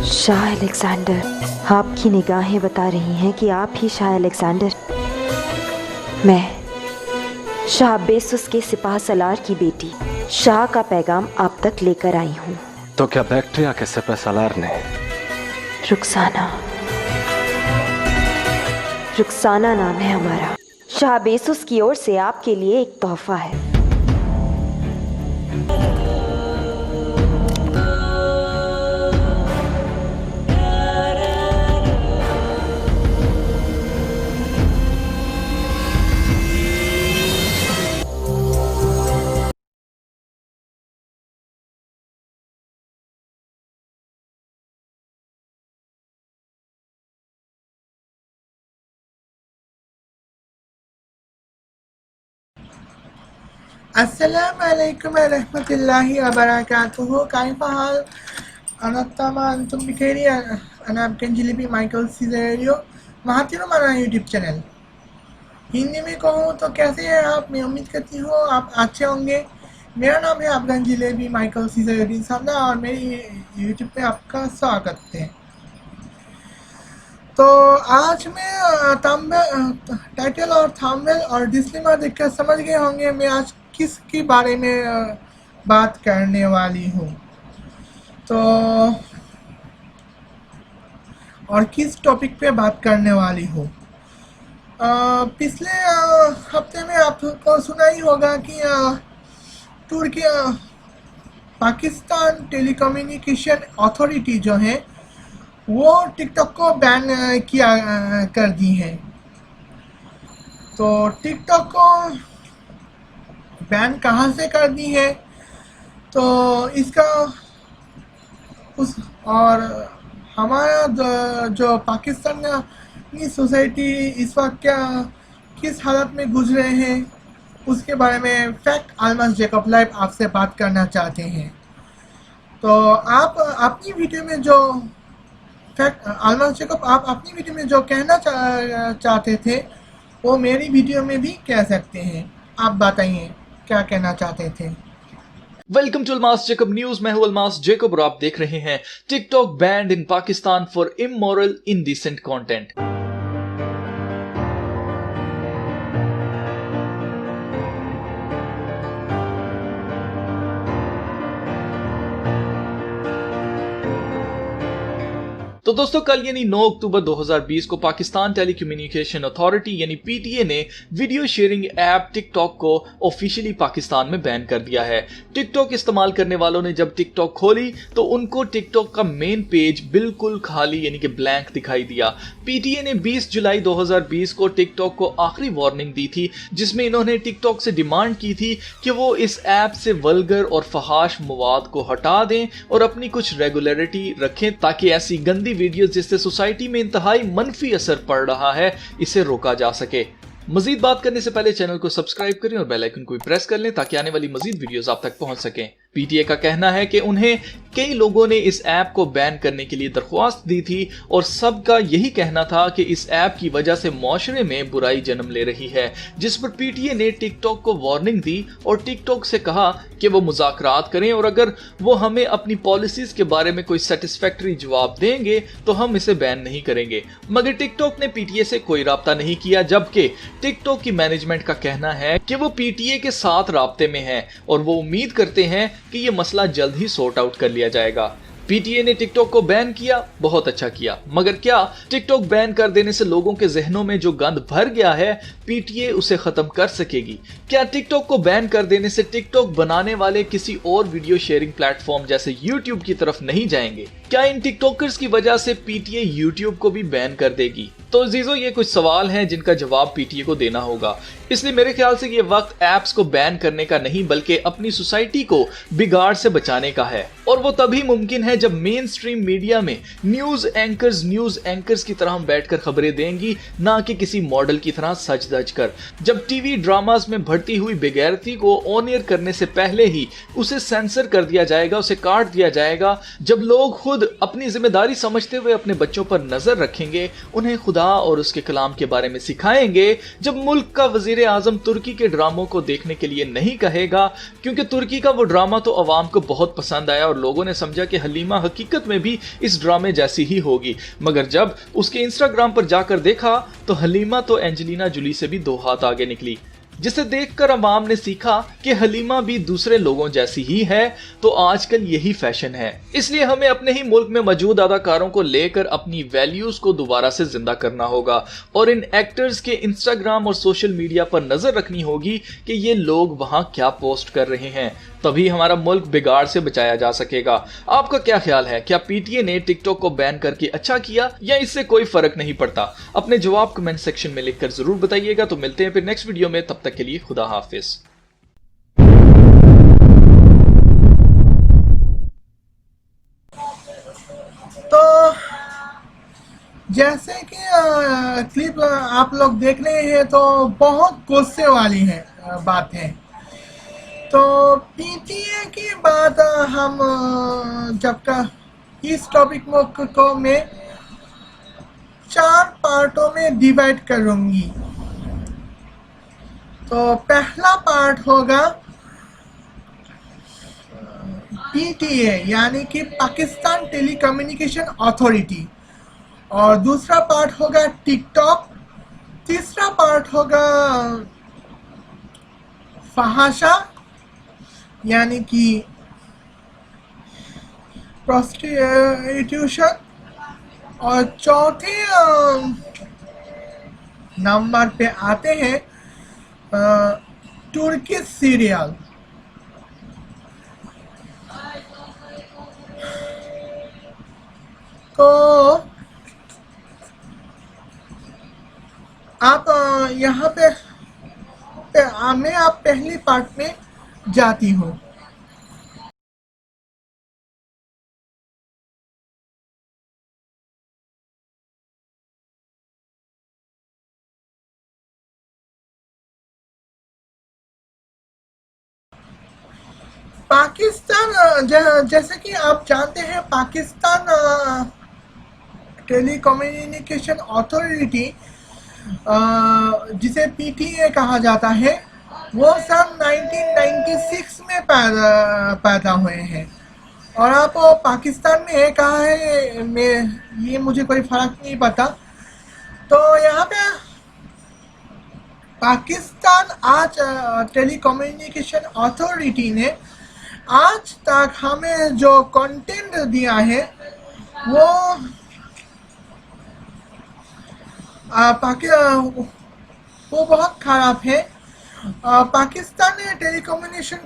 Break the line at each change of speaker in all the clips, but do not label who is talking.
Shah Alexander, आपकी निगाहें बता रही हैं कि आप ही शाह अलेक्जेंडर। मैं शाह बेसुस के सिपाह सलार की बेटी शाह का पैगाम आप तक लेकर आई हूँ।
तो क्या बैक्टीरिया के सिपाह सलार ने
रुखसाना नाम है हमारा। शाह बेसुस की ओर से आपके लिए एक तोहफा है।
अस्सलामुअलैकुम रहमतुल्लाहि व बरकातुहू। कैफ हाल अनतमा अंतुम बिखैर। अना कंजिलिपी माइकल सीजरियो महातिरो माना यूट्यूब चैनल। हिंदी में कहूँ तो कैसे हैं आप? मैं उम्मीद करती हूँ आप अच्छे होंगे। मेरा नाम है अफगान जिलेबी माइकल सीजरियो सामना और मेरी यूट्यूब पे आपका स्वागत है। तो आज मैं टाइटल और थंबनेल और डिस्क्लेमर देखकर समझ गए होंगे मैं आज किसके बारे में बात करने वाली हूँ, तो और किस टॉपिक पे बात करने वाली हूँ। पिछले हफ्ते में आपको सुना ही होगा कि तुर्की पाकिस्तान टेलीकम्युनिकेशन अथॉरिटी जो है वो टिकटॉक को बैन किया कर दी है। तो टिकटॉक को बैन कहाँ से कर दी है, तो इसका उस और हमारा जो पाकिस्तानी सोसाइटी इस वक्त क्या किस हालत में गुजरे हैं उसके बारे में फैक्ट अल्मास जैकब लाइव आपसे बात करना चाहते हैं। तो आप अपनी वीडियो में जो अल्मास जैकब आप अपनी वीडियो में जो कहना चाहते थे वो मेरी वीडियो में भी कह सकते हैं। आप बताइए क्या कहना चाहते थे।
Welcome to Almas Jacob news. मैं हूं अल्मास जैकब और आप देख रहे हैं TikTok banned in Pakistan for immoral indecent content. तो दोस्तों कल यानी 9 अक्टूबर 2020 को पाकिस्तान टेलीकम्युनिकेशन अथॉरिटी यानी पीटीए ने वीडियो शेयरिंग ऐप टिकटॉक को ऑफिशियली पाकिस्तान में बैन कर दिया है। टिकटॉक इस्तेमाल करने वालों ने जब टिकटॉक खोली तो उनको टिकटॉक का मेन पेज बिल्कुल खाली यानी कि ब्लैंक दिखाई दिया। पीटीए ने 20 जुलाई 2020 को टिकटॉक को आखिरी वार्निंग दी थी जिसमें इन्होंने टिकटॉक से डिमांड की थी कि वो इस ऐप से वल्गर और फहाश मवाद को हटा दें और अपनी कुछ रेगुलरिटी रखें ताकि ऐसी गंदी वीडियोस जिससे सोसाइटी में इंतहाई मनफी असर पड़ रहा है इसे रोका जा सके। मजीद बात करने से पहले चैनल को सब्सक्राइब करें और बेल आइकन को भी प्रेस कर लें ताकि आने वाली मजीद वीडियोस आप तक पहुंच सकें। पीटीए का कहना है कि उन्हें कई लोगों ने इस ऐप को बैन करने के लिए दरख्वास्त दी थी और सबका यही कहना था कि इस ऐप की वजह से मुआशरे में बुराई जन्म ले रही है, जिस पर पीटीए ने टिकटॉक को वार्निंग दी और टिकटॉक से कहा कि वो मुज़ाकरात करें और अगर वो हमें अपनी पॉलिसीज के बारे में कोई सेटिस्फैक्टरी जवाब देंगे तो हम इसे बैन नहीं करेंगे। मगर टिकटॉक ने पीटीए से कोई राब्ता नहीं किया, जबकि टिकटॉक की मैनेजमेंट का कहना है कि वो पीटीए के साथ राब्ते में है और वो उम्मीद करते हैं कि ये मसला जल्द ही सॉर्ट आउट कर लिया जाएगा। पीटीए ने टिकटॉक को बैन किया, बहुत अच्छा किया, मगर क्या टिकटॉक बैन कर देने से लोगों के जहनों में जो गंद भर गया है पीटीए उसे खत्म कर सकेगी? क्या टिकटॉक को बैन कर देने से टिकटॉक बनाने वाले किसी और वीडियो शेयरिंग प्लेटफॉर्म जैसे यूट्यूब की तरफ नहीं जाएंगे? क्या इन टिकटॉकर्स की वजह से पीटीए यूट्यूब को भी बैन कर देगी? तो अजीजों ये कुछ सवाल हैं जिनका जवाब पीटीए को देना होगा, इसलिए मेरे ख्याल से ये वक्त ऐप्स को बैन करने का नहीं बल्कि अपनी सोसाइटी को बिगाड़ से बचाने का है। और वो तभी मुमकिन है जब मेन स्ट्रीम मीडिया में न्यूज एंकर्स की तरह बैठकर खबरें देंगी, ना कि किसी मॉडल की तरह सच धज कर। जब टीवी ड्रामाज में बढ़ती हुई बेगैरती को ऑन एयर करने से पहले ही उसे सेंसर कर दिया जाएगा, उसे काट दिया जाएगा। जब लोग खुद अपनी जिम्मेदारी समझते हुए अपने बच्चों पर नजर रखेंगे, उन्हें खुदा और उसके कलाम के बारे में सिखाएंगे। जब मुल्क का वजीर वजीर आजम तुर्की के ड्रामों को देखने के लिए नहीं कहेगा, क्योंकि तुर्की का वो ड्रामा तो अवाम को बहुत पसंद आया और लोगों ने समझा कि हलीमा हकीकत में भी इस ड्रामे जैसी ही होगी। मगर जब उसके इंस्टाग्राम पर जाकर देखा तो हलीमा तो एंजेलिना जूली से भी 2 हाथ आगे निकली, जिसे देखकर अवाम ने सीखा कि हलीमा भी दूसरे लोगों जैसी ही है। तो आजकल यही फैशन है, इसलिए हमें अपने ही मुल्क में मौजूद अदाकारों को लेकर अपनी वैल्यूज को दोबारा से जिंदा करना होगा और इन एक्टर्स के इंस्टाग्राम और सोशल मीडिया पर नजर रखनी होगी कि ये लोग वहां क्या पोस्ट कर रहे हैं, तभी हमारा मुल्क बिगाड़ से बचाया जा सकेगा। आपका क्या ख्याल है, क्या पीटीए ने टिकटॉक को बैन करके अच्छा किया या इससे कोई फर्क नहीं पड़ता? अपने जवाब कमेंट सेक्शन में लिखकर जरूर बताइएगा। तो मिलते हैं फिर नेक्स्ट वीडियो में, तब तक के लिए खुदा हाफिज।
तो जैसे कि क्लिप आप लोग देख रहे हैं तो बहुत गुस्से वाली है बात है। तो पीटीए की बात हम जब का इस टॉपिक को मैं 4 पार्टों में डिवाइड करूंगी। तो पहला पार्ट होगा पीटीए यानी कि पाकिस्तान टेलीकम्युनिकेशन अथॉरिटी, और दूसरा पार्ट होगा टिकटॉक, तीसरा पार्ट होगा फहाशा यानी कि प्रोस्टिट्यूशन, और चौथे नंबर पे आते हैं तुर्की सीरियल। तो आप यहाँ पे मैं आप पहली पार्ट में जाती हूँ। पाकिस्तान जैसे कि आप जानते हैं, पाकिस्तान टेलीकम्युनिकेशन अथॉरिटी जिसे पीटीए कहा जाता है, वो सन 1996 में पैदा हुए हैं। और आप पाकिस्तान में है कहाँ है, ये मुझे कोई फर्क नहीं पता। तो यहाँ पे पाकिस्तान आज टेलीकम्युनिकेशन अथॉरिटी ने आज तक हमें जो कंटेंट दिया है वो वो बहुत खराब है। पाकिस्तानी टेलीकम्युनिकेशन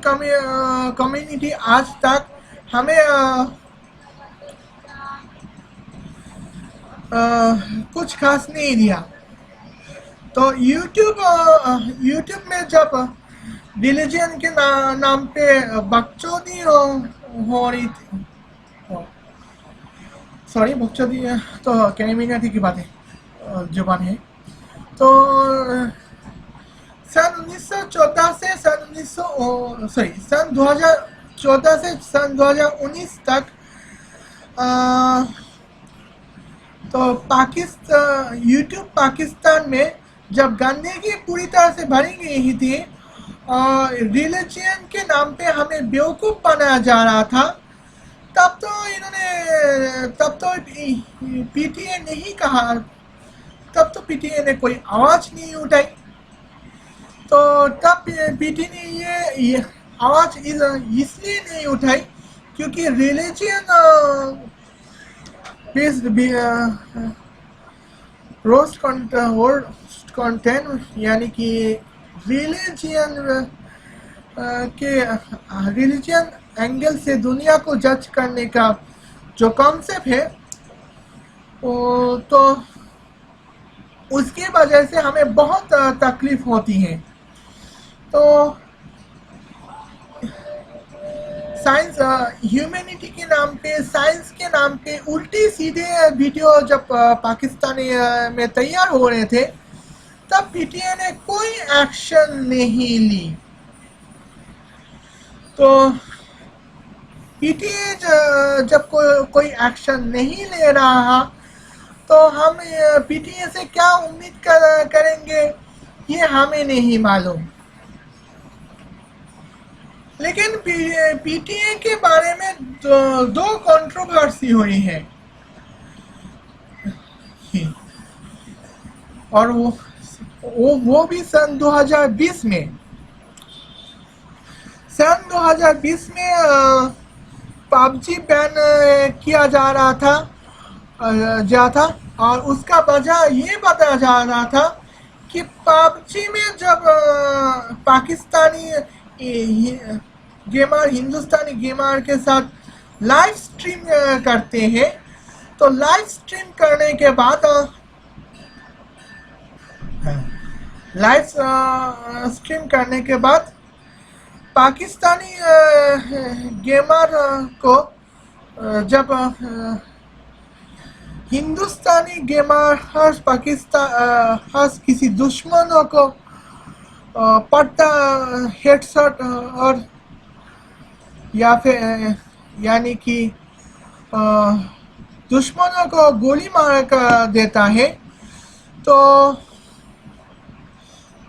कम्युनिटी आज तक हमें कुछ खास नहीं दिया। तो यूट्यूब में जब रिलीजन के नाम पे बकचोदी हो रही थी, सॉरी बकचोदी तो कैमिनाटी की बात है, जुबान है। तो सन 1914 से सन 2014 से सन 2019 तक तो यूट्यूब पाकिस्तान में जब गंदगी पूरी तरह से भरी गई थी और रिलीजन के नाम पे हमें बेवकूफ़ बनाया जा रहा था, तब तो पीटीए नहीं कहा, तब तो पीटीए ने कोई आवाज़ नहीं उठाई। तो तब पीटीए ने ये आवाज़ इसलिए नहीं उठाई क्योंकि रिलीजन बेस्ड रोस्ट कंटेंट यानी कि रिलीजन एंगल से दुनिया को जज करने का जो कॉन्सेप्ट है, तो उसकी वजह से हमें बहुत तकलीफ होती है। तो साइंस ह्यूमैनिटी के नाम पे, साइंस के नाम पे उल्टी सीधे वीडियो जब पाकिस्तान में तैयार हो रहे थे, तब पीटीए ने कोई एक्शन नहीं ली। तो पीटीए जब कोई एक्शन नहीं ले रहा तो हम पीटीए से क्या उम्मीद करेंगे, ये ये हमें नहीं मालूम। लेकिन पीटीए के बारे में दो कंट्रोवर्सी हुई है, और वो भी सन 2020 में। सन 2020 में पबजी बैन किया जा रहा था, और उसका वजह ये बताया जा रहा था कि पबजी में जब पाकिस्तानी गेमर हिंदुस्तानी गेमर के साथ लाइव स्ट्रीम करते हैं, तो लाइव स्ट्रीम करने के बाद पाकिस्तानी गेमर को जब हिंदुस्तानी गेमर किसी दुश्मनों को पड़ता हेडशॉट और या फिर यानी कि दुश्मनों को गोली मार कर देता है, तो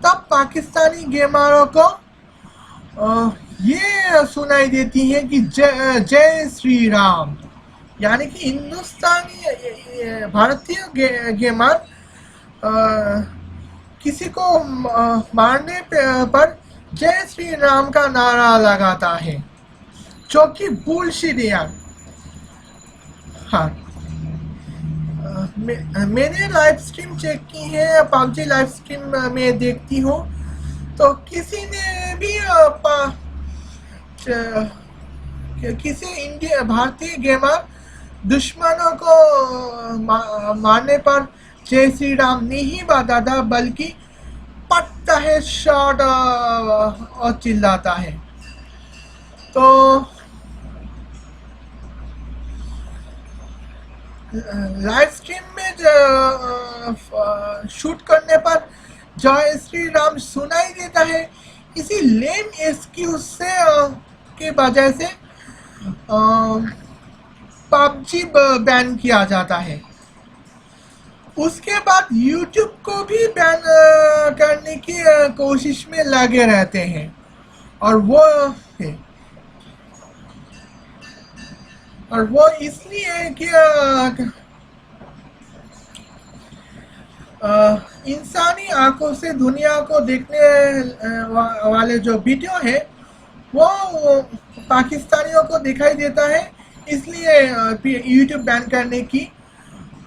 तब पाकिस्तानी गेमरों को ये सुनाई देती है कि जय श्री राम, यानी कि हिंदुस्तानी भारतीय गेमर किसी को मारने पर जय श्री राम का नारा लगाता है, जो कि बुलशिट यार। हाँ, मैंने लाइव स्ट्रीम चेक की है, पबजी लाइव स्ट्रीम में देखती हूँ, तो किसी ने भी किसी भारतीय गेमर दुश्मनों को मारने पर जय श्री राम नहीं बताता, बल्कि पड़ता है शॉट और चिल्लाता है। तो लाइव स्ट्रीम में शूट करने पर जय श्री राम सुनाई देता है, इसी लेम एक्सक्यूज से के वजह से पबजी बैन किया जाता है। उसके बाद यूट्यूब को भी बैन करने की कोशिश में लगे रहते हैं, और वो इसलिए कि इंसानी आंखों से दुनिया को देखने वाले जो वीडियो है वो पाकिस्तानियों को दिखाई देता है, इसलिए यूट्यूब बैन करने की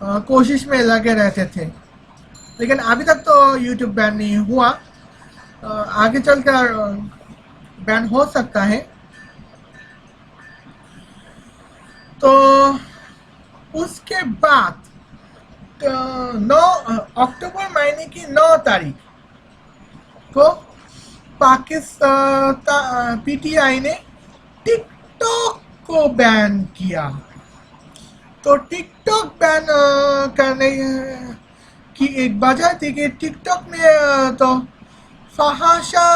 कोशिश में लगे रहते थे। लेकिन अभी तक तो यूट्यूब बैन नहीं हुआ, आगे चलकर बैन हो सकता है। तो उसके बाद 9 अक्टूबर महीने की 9 तारीख को पाकिस्तान पीटीआई ने टिकटॉक को बैन किया। तो टिकटॉक बैन करने की एक वजह थी कि टिकटॉक में तो फहाशा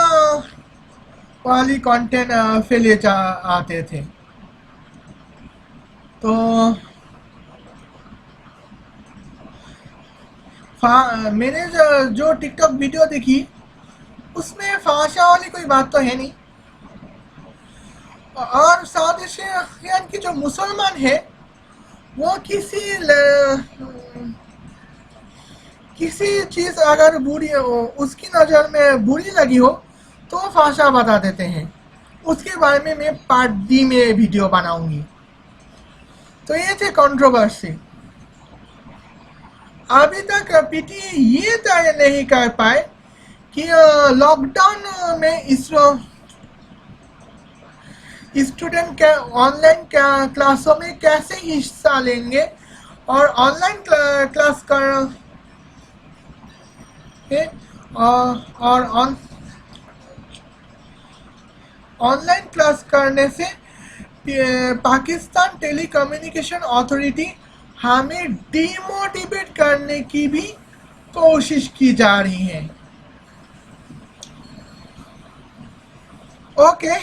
वाली कंटेंट फैले आते थे। तो मैंने जो टिकटॉक वीडियो देखी उसमें फहाशा वाली कोई बात तो है नहीं, और साथ ही कि जो मुसलमान है वो किसी चीज़ अगर बुरी उसकी नज़र में बुरी लगी हो तो वो फहाशा बता देते हैं। उसके बारे में मैं पार्ट डी में वीडियो बनाऊंगी। तो ये थे कंट्रोवर्सी। अभी तक पीटीए ये तय नहीं कर पाए कि लॉकडाउन में स्टूडेंट के ऑनलाइन क्लासों में कैसे हिस्सा लेंगे, और ऑनलाइन क्लास ऑनलाइन क्लास करने से पाकिस्तान टेलीकम्युनिकेशन अथॉरिटी हमें डिमोटिवेट करने की भी कोशिश की जा रही है। ओके,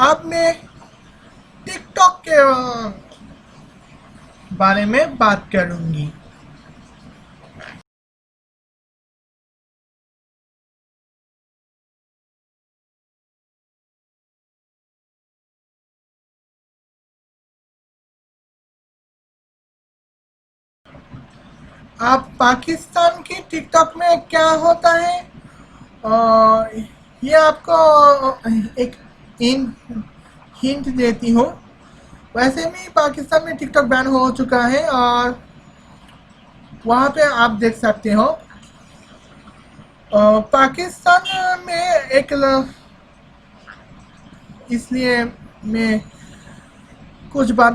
अब मैं टिकटॉक के बारे में बात करूंगी। आप पाकिस्तान की टिकटॉक में क्या होता है, ये आपको एक हिंट देती हूँ। वैसे भी पाकिस्तान में टिकटॉक बैन हो चुका है और वहाँ पे आप देख सकते हो। पाकिस्तान में इसलिए मैं कुछ बात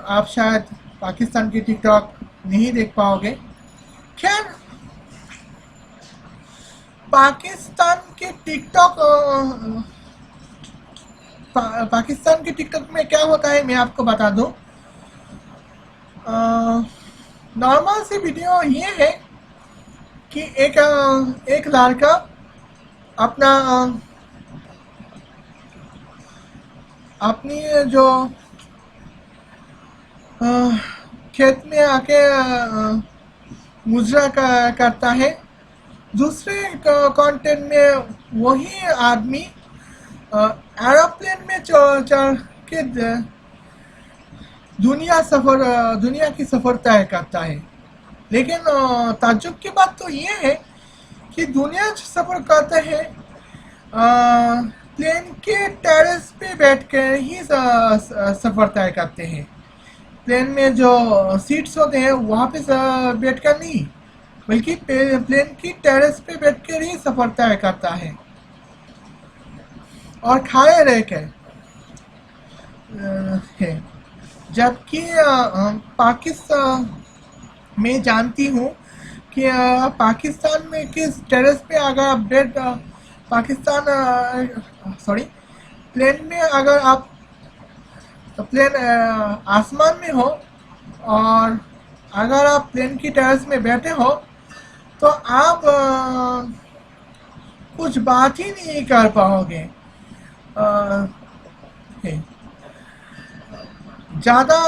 आप शायद पाकिस्तान की टिकटॉक नहीं देख पाओगे। खैर, पाकिस्तान के पाकिस्तान की टिकटॉक में क्या होता है मैं आपको बता दूं। नॉर्मल सी वीडियो ये है कि एक लड़का अपना अपनी जो खेत में आके मुजरा करता है। दूसरे कंटेंट में वही आदमी एरोप्लेन में चढ़ के दुनिया की सफ़र तय करता है। लेकिन ताज्जुब की बात तो ये है कि दुनिया सफ़र करते हैं प्लेन के टेरेस पे बैठकर ही सफ़र तय करते हैं। प्लेन में जो सीट्स होते हैं वहाँ पे बैठकर नहीं, बल्कि प्लेन की टेरेस पे बैठकर ही सफ़र तय करता है और खाए रहकर है। जबकि पाकिस्तान मैं जानती हूँ कि पाकिस्तान में किस टेरेस पे अगर आप प्लेन में अगर आप प्लेन आसमान में हो और अगर आप प्लेन की टेरेस में बैठे हो तो आप कुछ बात ही नहीं कर पाओगे। ज़्यादा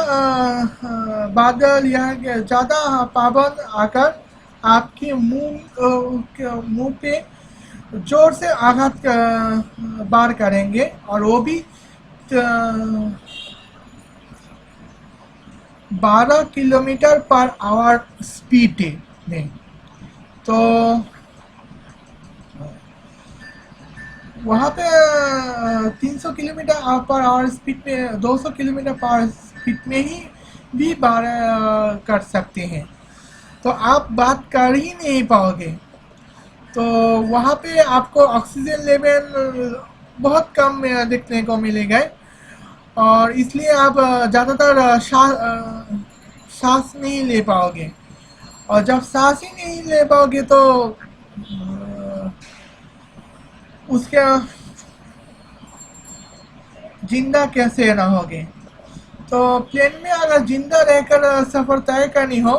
बादल या ज़्यादा पाबंद आकर आपके मुंह पे जोर से आघात बार करेंगे और वो भी 12 किलोमीटर पर आवर स्पीड में। तो वहाँ पे 300 किलोमीटर पर आवर स्पीड में 200 किलोमीटर पर स्पीड में ही भी बार कर सकते हैं। तो आप बात कर ही नहीं पाओगे। तो वहाँ पे आपको ऑक्सीजन लेवल बहुत कम देखने को मिलेगा और इसलिए आप ज़्यादातर सांस नहीं ले पाओगे। और जब सांस ही नहीं ले पाओगे तो उसका जिंदा कैसे रहोगे। तो प्लेन में अगर जिंदा रहकर सफ़र तय करनी हो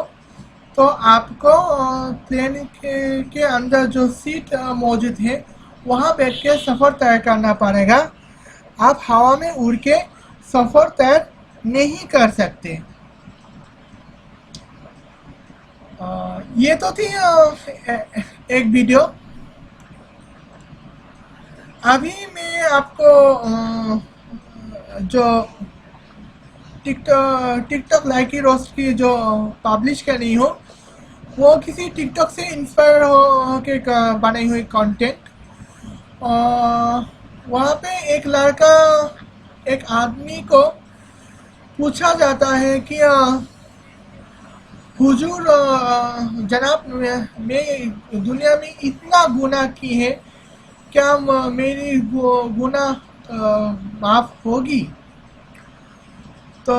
तो आपको प्लेन के अंदर जो सीट मौजूद है वहाँ बैठ के सफ़र तय करना पड़ेगा। आप हवा में उड़ के सफ़र तय नहीं कर सकते। ये तो थी एक वीडियो। अभी मैं आपको जो टिकटॉक लाइकी रोस्ट की जो पब्लिश कर रही हूँ वो किसी टिकटॉक से इंस्पायर हो के बनाई हुई कंटेंट। वहाँ पे एक लड़का एक आदमी को पूछा जाता है कि हुजूर जनाब मैं दुनिया में इतना गुनाह की है, क्या मेरी गुनाह माफ़ होगी। तो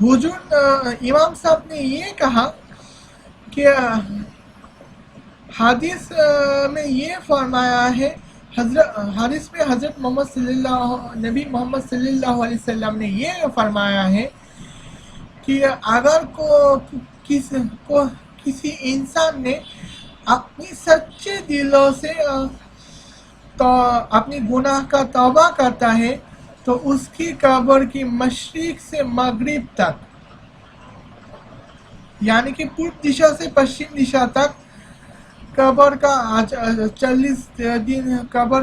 हुजूर इमाम साहब ने ये कहा कि हदीस में ये फरमाया है, हदीस में हज़रत नबी मोहम्मद सल्लल्लाहु अलैहि वसल्लम ने ये फरमाया है कि अगर किसी इंसान ने अपनी सच्चे दिलों से तो अपनी गुनाह का तौबा करता है तो उसकी कब्र की मशरिक से मगरिब तक, यानी कि पूर्व दिशा से पश्चिम दिशा तक कब्र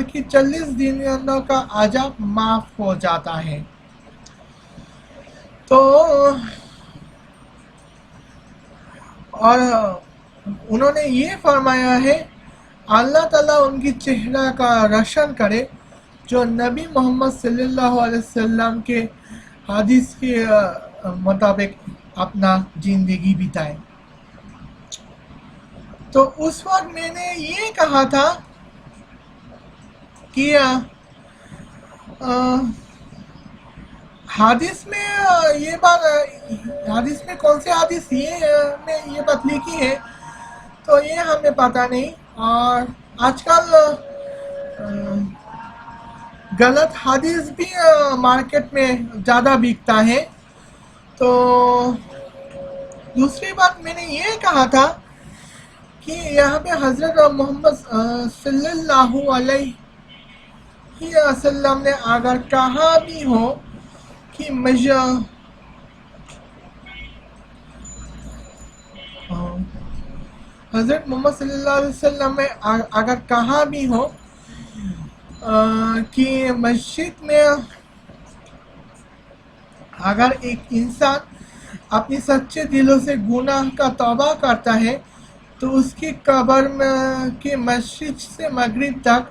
की 40 दिनों का अजाब माफ हो जाता है। तो और उन्होंने ये फरमाया है अल्लाह ताला उनकी चेहरा का रोशन करे जो नबी मोहम्मद सल्लल्लाहु अलैहि वसल्लम के हदीस के मुताबिक अपना ज़िंदगी बिताए। तो उस वक्त मैंने ये कहा था कि हदीस में ये बात, हदीस में कौन से हदीस में ये बात लिखी है तो ये हमें पता नहीं। और आजकल गलत हदीस भी मार्केट में ज़्यादा बिकता है। तो दूसरी बात मैंने ये कहा था कि यहाँ पे हज़रत मोहम्मद सल्लल्लाहु अलैहि वसल्लम ने अगर कहा भी हो कि हज़रत मोहम्मद सल्लल्लाहु अलैहि वसल्लम ने अगर कहा भी हो कि मस्जिद में अगर एक इंसान अपनी सच्चे दिलों से गुनाह का तौबा करता है तो उसकी कब्र में की मस्जिद से मगरिब तक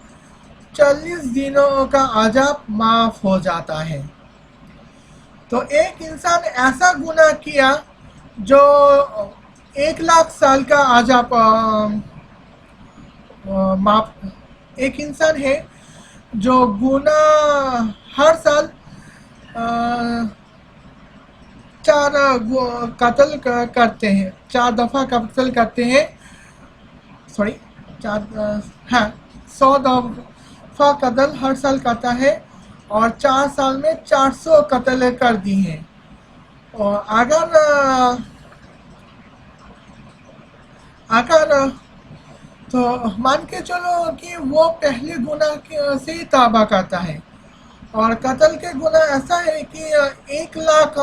40 दिनों का अजाब माफ़ हो जाता है। तो एक इंसान ऐसा गुनाह किया जो 1 लाख साल का अजाब माफ, एक इंसान है जो गुनाह हर साल 4 कत्ल करते हैं, 4 दफ़ा कत्ल करते हैं, सॉरी 100 दफ़ा कत्ल हर साल करता है और 4 साल में 400 कत्ल कर दी हैं। और अगर तो मान के चलो कि वो पहले गुनाह से ही तौबा करता है और कत्ल के गुनाह ऐसा है कि 1 लाख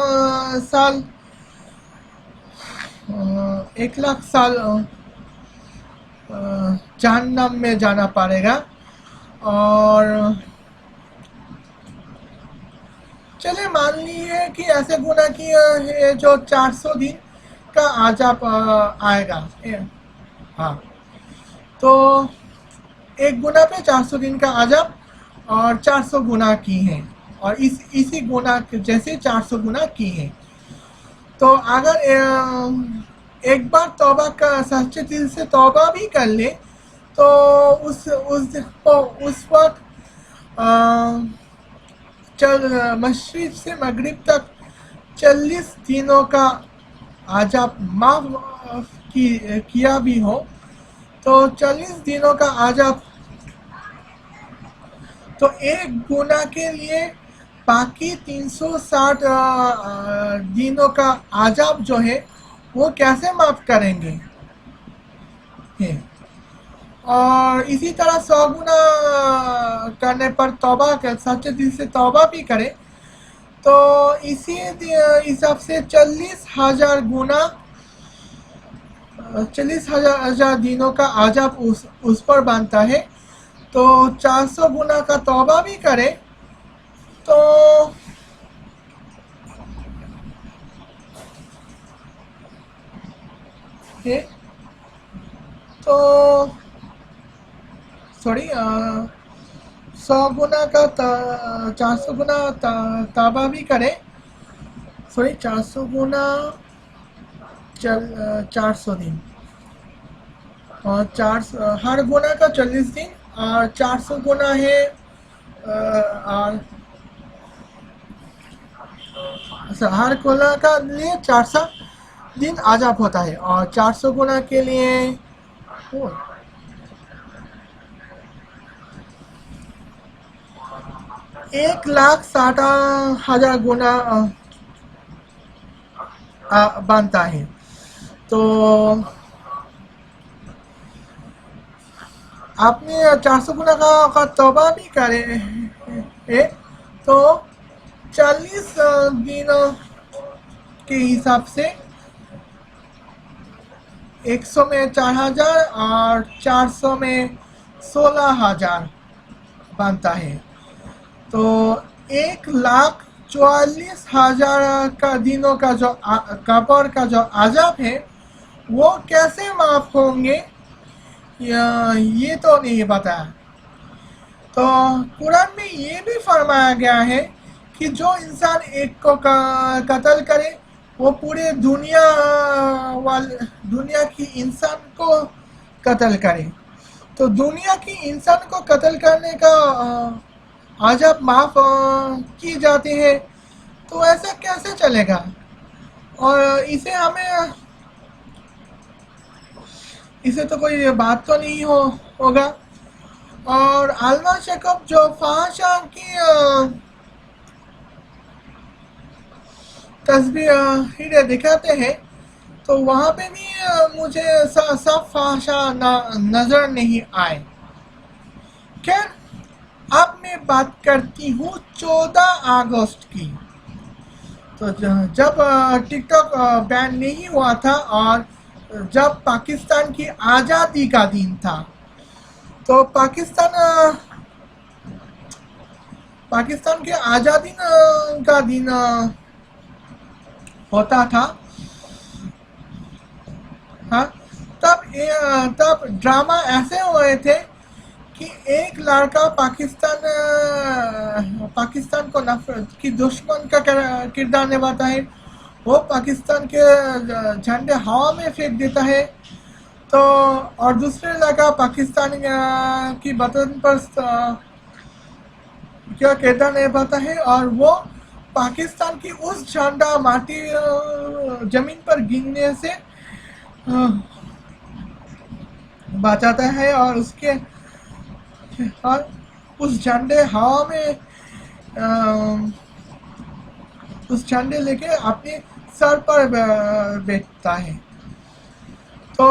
साल जहन्नम में जाना पड़ेगा। और चले मान लिए कि ऐसे गुनाह किए है जो 400 दिन का अजाब आएगा। हाँ, तो एक गुनाह पे 400 दिन का अजाब और 400 गुनाह की हैं और इसी गुनाह जैसे 400 गुनाह की हैं। तो अगर एक बार तौबा का सच्चे दिल से तौबा भी कर ले तो उस वक्त मशरिक़ से मगरिब तक 40 दिनों का अजाब माफ़ किया भी हो तो 40 दिनों का अजाब, तो एक गुनाह के लिए बाकी 360 दिनों का अजाब जो है वो कैसे माफ़ करेंगे। और इसी तरह 100 गुना करने पर तौबा कर सच्चे दिल से तौबा भी करे तो इसी हिसाब से 40,000 गुना 40,000 दिनों का अजाब उस पर बनता है। तो 400 गुना का तौबा भी करे तो सॉरी 100 गुना का 400 गुना तौबा भी करे, सॉरी 400 गुना 400 दिन और 400 हर गुना का 40 दिन और 400 गुना है और हर गुना का लिए 400 दिन अजाब होता है और 400 गुना के लिए 1,60,000 गुना बनता है। तो आपने 400 गुना का तौबा भी करे तो 40 दिनों के हिसाब से 100 में 4,000 और 400 में 16,000 बनता है। तो 1,44,000 का दिनों का जो कब्र का जो अजाब है वो कैसे माफ होंगे ये तो नहीं पता। तो कुरान में ये भी फरमाया गया है कि जो इंसान एक को कत्ल करे वो पूरे दुनिया की इंसान को कत्ल करे। तो दुनिया की इंसान को कत्ल करने का अज़ाब माफ की जाती है, तो ऐसा कैसे चलेगा? और इसे तो कोई बात तो नहीं होगा। और आलमा शेखब जो फाहशा की तस्वीर दिखाते हैं, तो वहाँ पे भी मुझे सब फाहशा नजर नहीं आए। खैर, अब मैं बात करती हूँ 14 अगस्त की। तो जब टिकटॉक बैन नहीं हुआ था और जब पाकिस्तान की आज़ादी का दिन था, तो पाकिस्तान के आज़ादी का दिन होता था। हाँ, तब ड्रामा ऐसे हुए थे कि एक लड़का पाकिस्तान को नफरत की दुश्मन का किरदार निभाता है। वो पाकिस्तान के झंडे हवा में फेंक देता है। तो और दूसरे लड़का पाकिस्तान की वतन पर क्या किरदार निभाता है, और वो पाकिस्तान की उस झंडा माटी जमीन पर गिरने से बचाता है और उस झंडे हवा में उस झंडे लेके अपने सर पर बैठता है। तो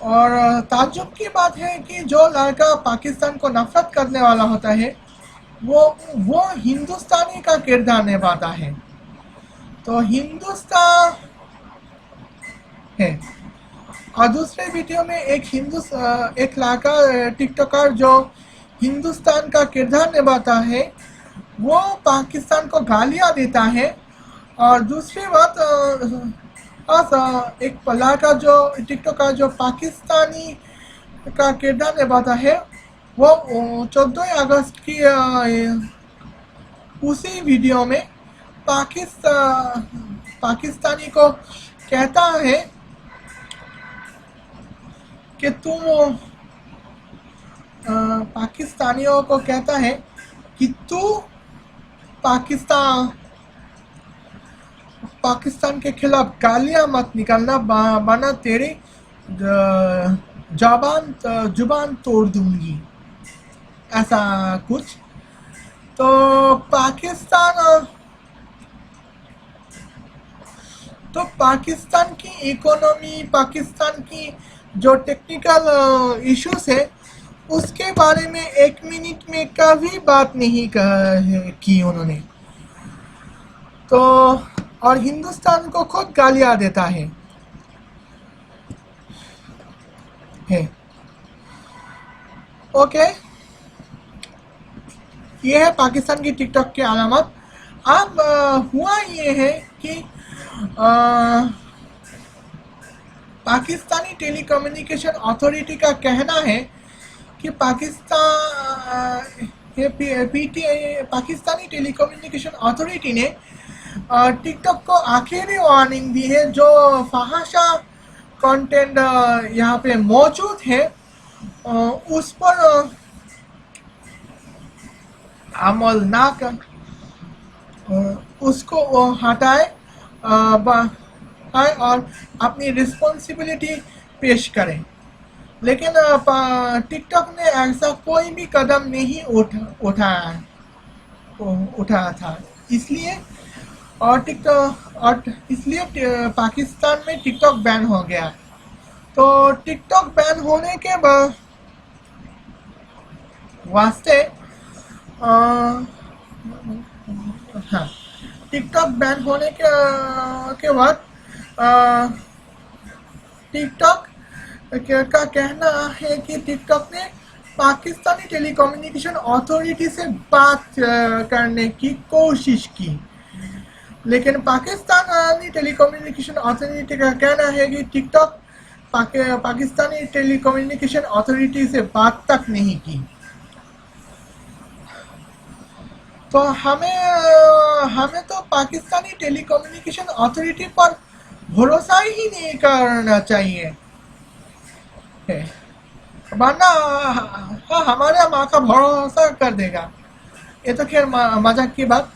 और ताज्जुब की बात है कि जो लड़का पाकिस्तान को नफरत करने वाला होता है, वो हिंदुस्तानी का किरदार निभाता है। तो हिंदुस्तान है। और दूसरे वीडियो में एक लड़का टिकटॉकर जो हिंदुस्तान का किरदार निभाता है, वो पाकिस्तान को गालियाँ देता है। और दूसरी बात, एक लड़का जो टिकटॉकर जो पाकिस्तानी का किरदार निभाता है, वो 14 अगस्त की उसी वीडियो में पाकिस्तानी को कहता है कि पाकिस्तानियों को कहता है कि तू पाकिस्तान के खिलाफ गालियां मत निकालना, वरना तेरी जुबान तोड़ दूंगी, ऐसा कुछ। तो पाकिस्तान की इकोनॉमी, पाकिस्तान की जो टेक्निकल इश्यूज है, उसके बारे में 1 मिनट में कभी बात नहीं की उन्होंने। तो और हिंदुस्तान को खुद गालियां देता है। ओके, ये है पाकिस्तान की टिकटॉक की अलामत। अब हुआ ये है कि पाकिस्तानी टेलीकम्युनिकेशन अथॉरिटी का कहना है कि पाकिस्तानी टेलीकम्युनिकेशन अथॉरिटी ने टिकटॉक को आखिरी वार्निंग दी है। जो फहाशा कंटेंट यहाँ पे मौजूद है, उस पर अमल ना कर, उसको हटाए और अपनी रिस्पॉन्सिबिलिटी पेश करें। लेकिन टिकटॉक ने ऐसा कोई भी कदम नहीं उठाया था। इसलिए पाकिस्तान में टिकटॉक बैन हो गया। तो टिकटॉक बैन होने के वास्ते टिकटॉक बैन होने के बाद टिकटॉक का कहना है कि टिकटॉक ने पाकिस्तानी टेलीकम्युनिकेशन अथॉरिटी से बात करने की कोशिश की, लेकिन पाकिस्तानी टेलीकम्युनिकेशन अथॉरिटी का कहना है कि टिकटॉक पाकिस्तानी टेलीकम्युनिकेशन अथॉरिटी से बात तक नहीं की। तो हमें तो पाकिस्तानी टेलीकम्युनिकेशन अथॉरिटी पर भरोसा ही नहीं करना चाहिए, वरना हमारे माँ का भरोसा कर देगा। ये तो खैर मजाक की बात।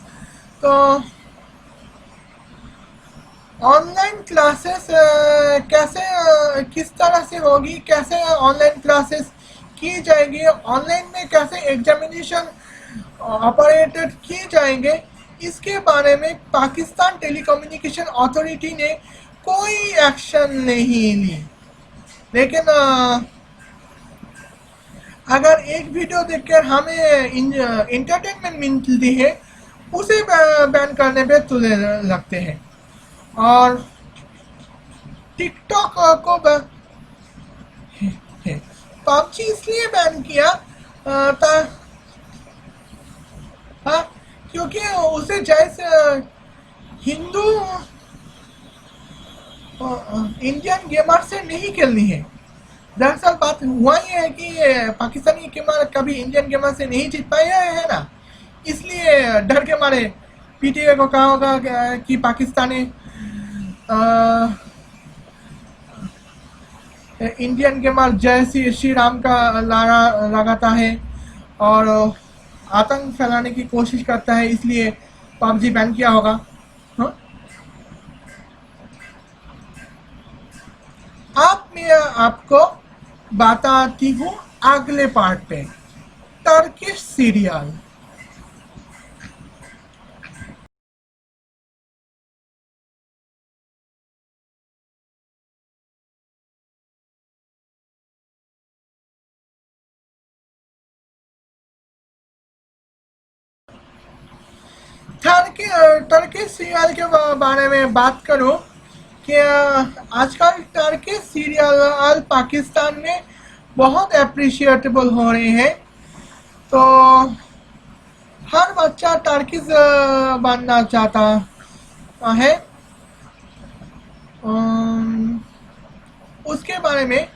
तो ऑनलाइन क्लासेस कैसे किस तरह से होगी, कैसे ऑनलाइन क्लासेस की जाएगी, ऑनलाइन में कैसे एग्जामिनेशन ऑपरेटेड किए जाएंगे, इसके बारे में पाकिस्तान टेलीकम्युनिकेशन अथॉरिटी ने कोई एक्शन नहीं ली। लेकिन अगर एक वीडियो देखकर हमें इंटरटेनमेंट मिलती है, उसे बैन करने पे तुले लगते हैं। और टिकटॉक को पबजी इसलिए बैन किया क्योंकि उसे जैसे हिंदू इंडियन गेमर से नहीं खेलनी है। दरअसल बात हुआ ही है कि पाकिस्तानी गेमर कभी इंडियन गेमर से नहीं जीत पाए है ना, इसलिए डर के मारे पीटीए को कहा होगा कि पाकिस्तानी इंडियन गेमर जय श्री राम का नारा लगाता है और आतंक फैलाने की कोशिश करता है, इसलिए पबजी बैन किया होगा। मैं आपको बताती हूँ अगले पार्ट पे टर्किश सीरियल। टर्किश सीरियल के बारे में बात करूं कि आजकल टर्किश सीरियल पाकिस्तान में बहुत अप्रिशिएटेबल हो रहे हैं। तो हर बच्चा टर्किश बनना चाहता है। उसके बारे में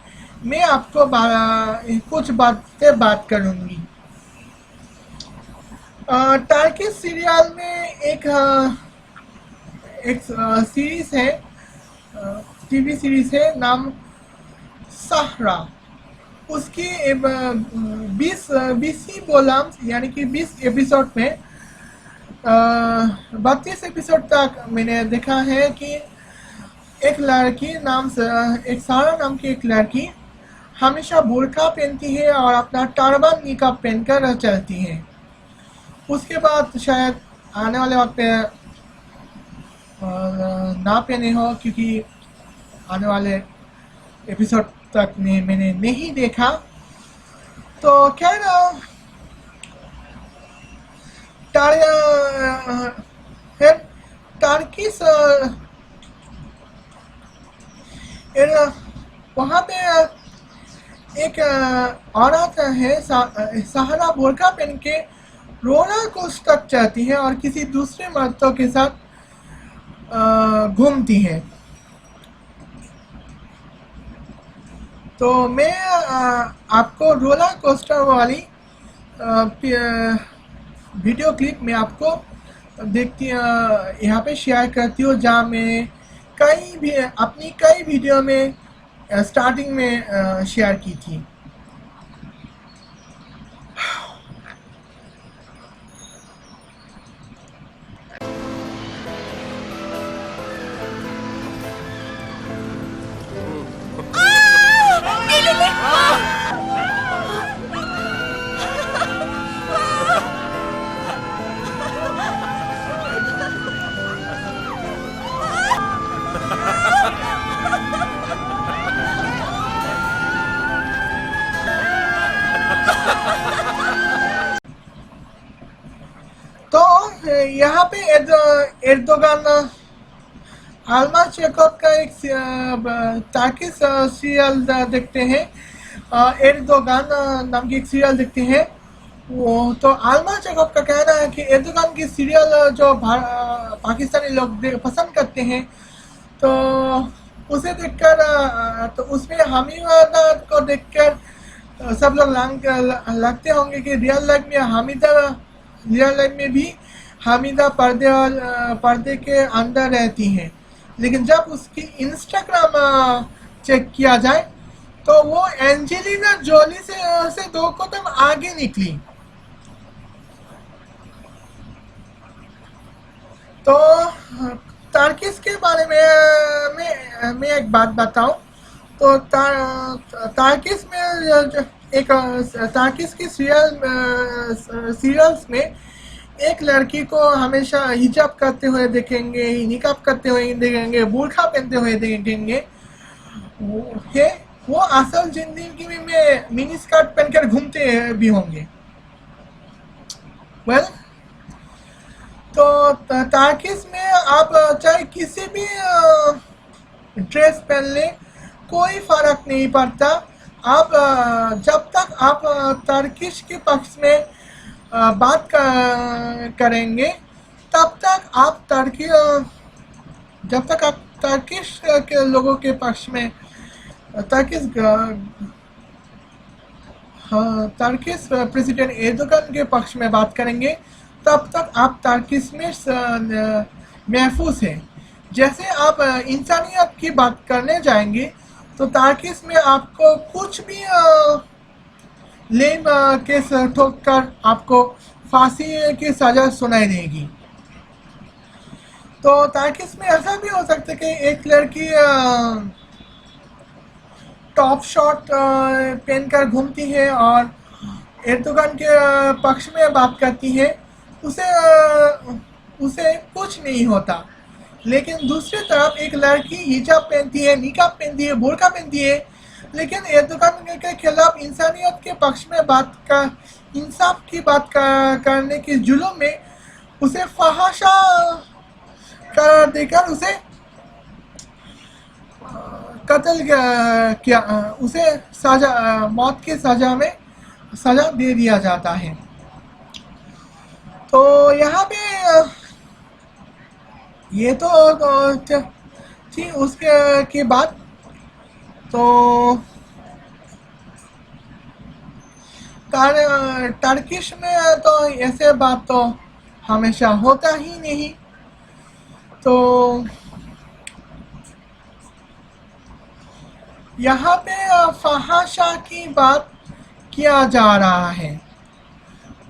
मैं आपको कुछ बातें बात करूंगी। टर्किश सीरियल में एक सीरीज है, टीवी सीरीज है, नाम सहरा। उसकी 20 वॉल्यूम यानी कि 20 एपिसोड में 32 एपिसोड तक मैंने देखा है कि एक लड़की एक सारा नाम की एक लड़की हमेशा बुर्का पहनती है और अपना टर्बन निकाब पहनकर चलती है। उसके बाद शायद आने वाले वक्त पे ना पहने हो, क्योंकि आने वाले एपिसोड तक मैंने नहीं देखा। तो खैर टर्किश वहाँ पे एक औरत है सहारा बुर्का पहन के रोलर कोस्टर चाहती है और किसी दूसरे मर्दों के साथ घूमती है। तो मैं आपको रोलर कोस्टर वाली वीडियो क्लिप में आपको यहाँ पे शेयर करती हूँ, जहाँ मैं अपनी कई वीडियो में स्टार्टिंग में शेयर की थी। तो यहाँ पे एर्दोगान अल्माचेकोव का एक टर्किश सीरियल देखते हैं। एर्दोगान नाम की एक सीरियल देखते हैं। वो तो आलमा जैकब का कहना है कि एर्दोगान की सीरियल जो पाकिस्तानी लोग पसंद करते हैं, तो उसे देखकर तो उसमें हामिदा को देखकर सब लोग लगते होंगे कि रियल लाइफ में भी हामिदा पर्दे के अंदर रहती हैं। लेकिन जब उसकी इंस्टाग्राम चेक किया जाए तो वो एंजेलिना जोली से 2 कदम आगे निकली। तो तार्किस के बारे में एक बात बताऊं तो तार्किस में तार्किस की सीरियल्स में एक लड़की को हमेशा हिजाब करते हुए देखेंगे, निकाब करते हुए देखेंगे, बुर्खा पहनते हुए देखेंगे। वो असल जिंदगी में मिनी स्कर्ट पहनकर घूमते भी होंगे। वेल तो तार्किस में आप चाहे किसी भी ड्रेस पहन ले, कोई फर्क नहीं पड़ता। आप जब तक आप तार्किश के पक्ष में बात करेंगे, तब तक आप जब तक आप तार्किश के लोगों के पक्ष में तार्किश प्रेसिडेंट एर्दोगान के पक्ष में बात करेंगे, तब तक आप तार्किश में महफूज हैं। जैसे आप इंसानियत की बात करने जाएंगे तो तार्किश में आपको कुछ भी लेम केस ठोक कर आपको फांसी की सजा सुनाई देगी। तो तार्किश में ऐसा भी हो सकता है कि एक लड़की टॉप शॉट पहनकर घूमती है और एर्दोगान के पक्ष में बात करती है, उसे कुछ नहीं होता। लेकिन दूसरी तरफ एक लड़की हिजाब पहनती है, निकाब पहनती है, बुर्का पहनती है, लेकिन एर्दोगान के खिलाफ इंसानियत के पक्ष में इंसाफ की बात करने के जुल्म में उसे फहाशा करार देकर उसे कत्ल किया, उसे मौत की सजा दे दिया जाता है। तो यहाँ पे ये तो थी उसके बाद तो टर्किश में तो ऐसे बात तो हमेशा होता ही नहीं। तो यहाँ पे फहाशा की बात किया जा रहा है।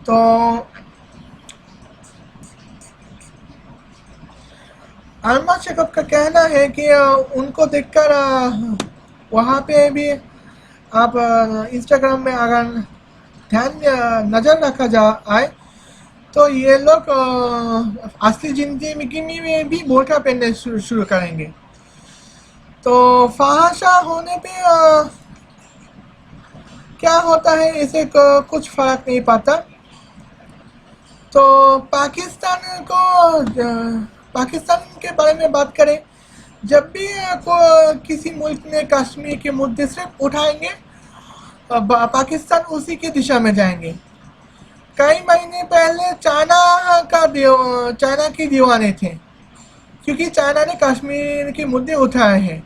तो आलमा जैकब का कहना है कि उनको देखकर वहाँ पे भी आप इंस्टाग्राम में अगर नज़र रखा आए तो ये लोग असली जिंदगी में भी बुर्का पहनने शुरू करेंगे। तो फहाशा होने पे क्या होता है इसे कुछ फर्क नहीं पड़ता। तो पाकिस्तान के बारे में बात करें, जब भी किसी मुल्क ने कश्मीर के मुद्दे सिर्फ उठाएंगे, पाकिस्तान उसी की दिशा में जाएंगे। कई महीने पहले चाइना के दीवाने थे, क्योंकि चाइना ने कश्मीर के मुद्दे उठाए हैं।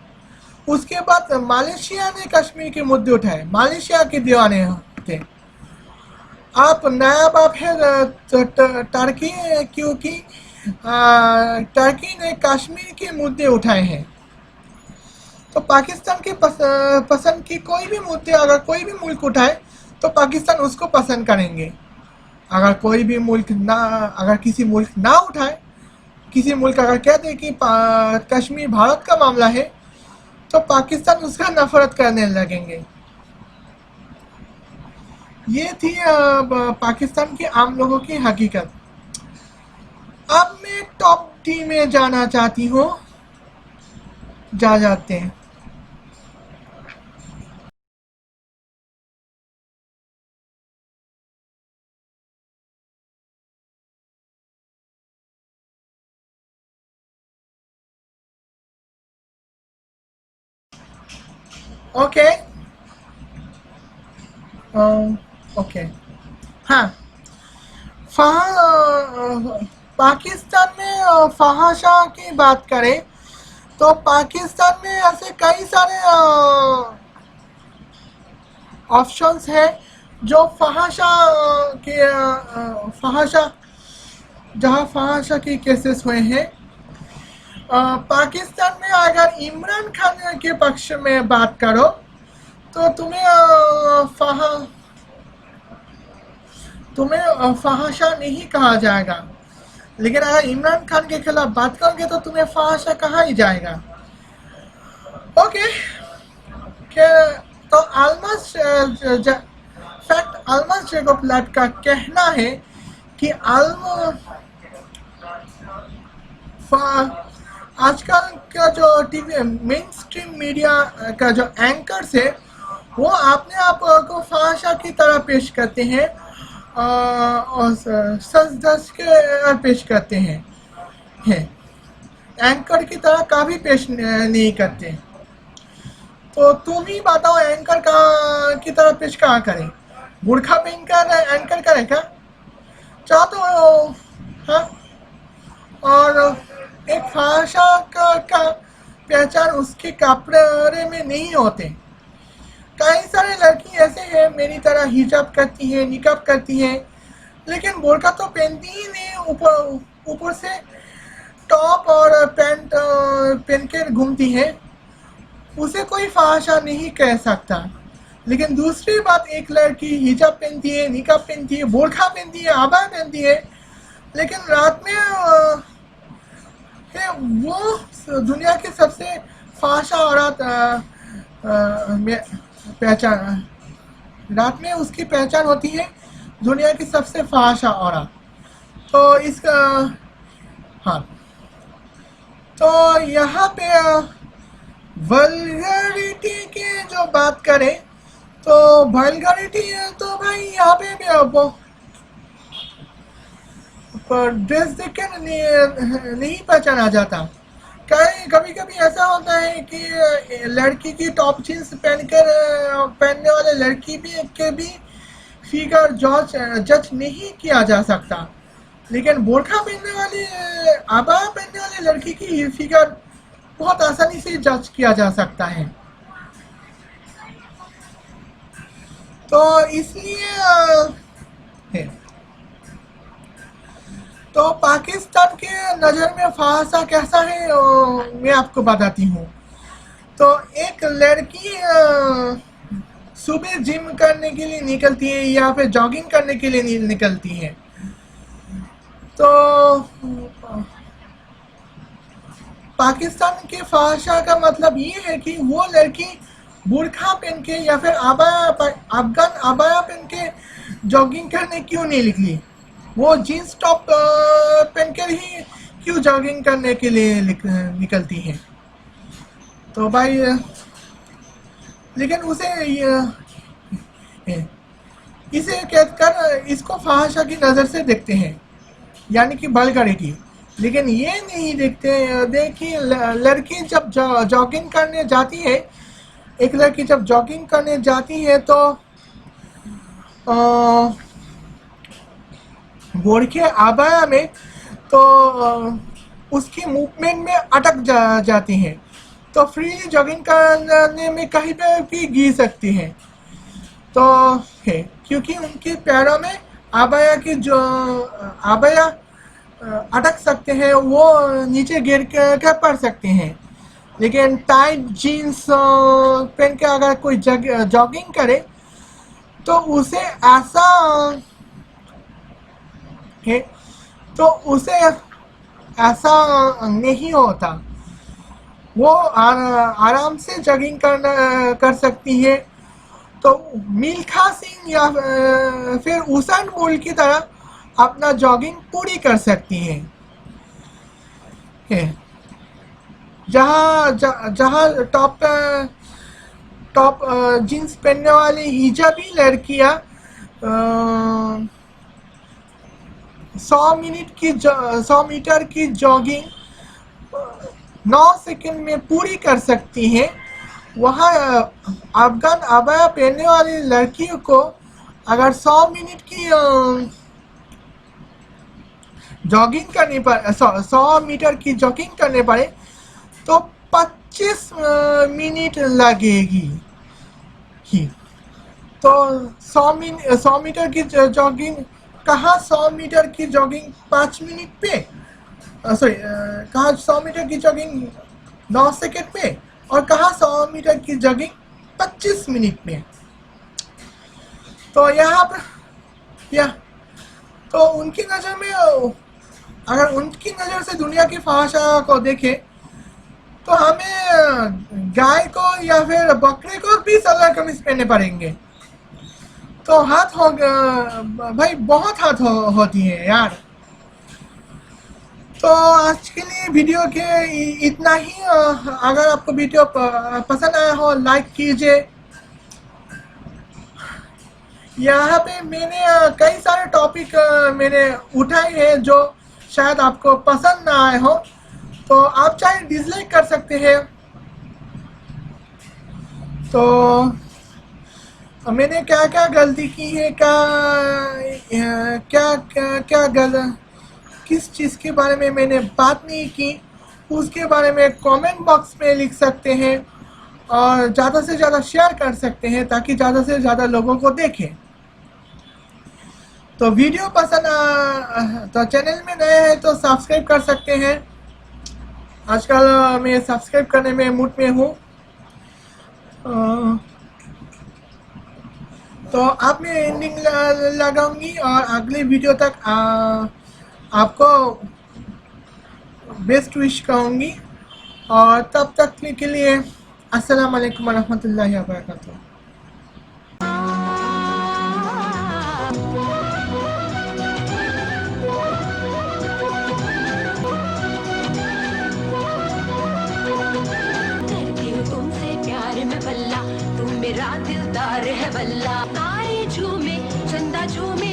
उसके बाद मलेशिया ने कश्मीर के मुद्दे उठाए, मलेशिया के दीवाने थे। आप नया बाप है टर्की, क्योंकि टर्की ने कश्मीर के मुद्दे उठाए हैं। तो पाकिस्तान के पसंद की कोई भी मुद्दे अगर कोई भी मुल्क उठाए तो पाकिस्तान उसको पसंद करेंगे। अगर किसी मुल्क ना उठाए, किसी मुल्क अगर कह दे कि कश्मीर भारत का मामला है, तो पाकिस्तान उसका नफरत करने लगेंगे। ये थी पाकिस्तान के आम लोगों की हकीकत। अब मैं टॉप टी में जाना चाहती हूँ, जाते हैं। ओके, ओके, हाँ। पाकिस्तान में फहाशा की बात करें तो पाकिस्तान में ऐसे कई सारे ऑप्शंस हैं जो जहां फहाशा के केसेस हुए हैं। पाकिस्तान में अगर इमरान खान के पक्ष में बात करो तो तुम्हें फहाशा नहीं कहा जाएगा, लेकिन अगर इमरान खान के खिलाफ बात करोगे तो तुम्हें फहाशा कहा ही जाएगा। ओके, तो अल्मस जैकब लैट का कहना है कि आजकल का जो टीवी मेन स्ट्रीम मीडिया का जो एंकर्स है वो अपने आप को फहाशा की तरह पेश करते हैं और सच धज के पेश करते हैं, एंकर की तरह कभी पेश नहीं करते। तो तुम ही बताओ एंकर की तरह पेश कहाँ करें? बुर्खा पहनकर एंकर करें क्या? चाह तो हाँ। और एक फहाशा का पहचान उसके कपड़े में नहीं होते। कई सारे लड़की ऐसे हैं मेरी तरह हिजाब करती हैं, निकाब करती हैं, लेकिन बुर्का तो पहनती ही नहीं, ऊपर से टॉप और पैंट पहन कर घूमती है, उसे कोई फहाशा नहीं कह सकता। लेकिन दूसरी बात, एक लड़की हिजाब पहनती है, निकाब पहनती है, बुर्का पहनती है, आबा पहनती है, लेकिन रात में वो दुनिया की सबसे फहाशा औरत पहचान, रात में उसकी पहचान होती है दुनिया की सबसे फहाशा औरत। तो इसका हाँ, तो यहाँ पे वल्गैरिटी की जो बात करें तो वल्गैरिटी तो भाई यहाँ पे ड्रेस देख के नहीं पहचाना जाता। कभी कभी ऐसा होता है कि लड़की की टॉप जींस पहनने वाले लड़की के भी फिगर जज नहीं किया जा सकता, लेकिन बोरखा पहनने वाली आबाया पहनने वाली लड़की की फिगर बहुत आसानी से जज किया जा सकता है। तो इसलिए तो पाकिस्तान के नज़र में फहाशा कैसा है मैं आपको बताती हूँ। तो एक लड़की सुबह जिम करने के लिए निकलती है या फिर जॉगिंग करने के लिए निकलती है, तो पाकिस्तान के फहाशा का मतलब ये है कि वो लड़की बुर्खा पहन के या फिर अफगान आबाया पहन के जॉगिंग करने क्यों नहीं निकली, वो जीन्स टॉप पहनकर ही क्यों जॉगिंग करने के लिए निकलती है। तो भाई लेकिन इसे कहकर इसको फहाशा की नज़र से देखते हैं, यानी कि वल्गैरिटी। लेकिन ये नहीं देखिए लड़की जब जॉगिंग करने जाती है, एक लड़की जब जॉगिंग करने जाती है तो बोरखे आबाया में तो उसकी मूवमेंट में अटक जाती हैं, तो फ्रीली जॉगिंग करने में कहीं पे भी गिर सकती हैं। तो है क्योंकि उनके पैरों में आबाया अटक सकते हैं, वो नीचे गिर कर पड़ सकते हैं। लेकिन टाइट जीन्स पहन के अगर कोई जॉगिंग करे तो उसे ऐसा है, तो उसे ऐसा नहीं होता, वो आराम से जॉगिंग कर सकती है। तो मिल्खा सिंह या फिर उसेन बोल्ट की तरह अपना जॉगिंग पूरी कर सकती है। जहाँ टॉप जीन्स पहनने वाली हिजाबी लड़कियाँ 100 मीटर की जॉगिंग 9 सेकंड में पूरी कर सकती हैं, वहाँ अफगान आबाया पहनने वाली लड़कियों को अगर 100 मिनट की जॉगिंग करनी पड़े, 100 मीटर की जॉगिंग करने पड़े तो 25 मिनट लगेगी ही। तो 100 मीटर की जॉगिंग, कहाँ 100 मीटर की जॉगिंग 5 मिनट पे, सॉरी कहाँ 100 मीटर की जॉगिंग 9 सेकंड में, और कहाँ 100 मीटर की जॉगिंग 25 मिनट में। तो यहाँ पर तो उनकी नज़र में, अगर उनकी नज़र से दुनिया की फहाशा को देखें तो हमें गाय को या फिर बकरे को भी सलवार कमीज पहनने पड़ेंगे। तो हाथ हो भाई, बहुत हाथ होती है यार। तो आज के लिए वीडियो के इतना ही। अगर आपको वीडियो पसंद आया हो लाइक कीजिए। यहाँ पे मैंने कई सारे टॉपिक मैंने उठाए हैं जो शायद आपको पसंद ना आए हो, तो आप चाहे डिसलाइक कर सकते हैं। तो मैंने क्या क्या गलती की है, किस चीज़ के बारे में मैंने बात नहीं की, उसके बारे में कमेंट बॉक्स में लिख सकते हैं और ज़्यादा से ज़्यादा शेयर कर सकते हैं ताकि ज़्यादा से ज़्यादा लोगों को देखें। तो वीडियो पसंद तो चैनल में नए हैं तो सब्सक्राइब कर सकते हैं। आजकल मैं सब्सक्राइब करने में मूड में हूँ। तो आप मैं एंडिंग लगाऊंगी और अगले वीडियो तक आपको बेस्ट विश कहूँगी। और तब तक के लिए अस्सलाम वालेकुम वरहमतुल्लाहि वबरकातुहू।
तुम मेरा दिलदार है वल्ला, तारे झूमे चंदा झूमे।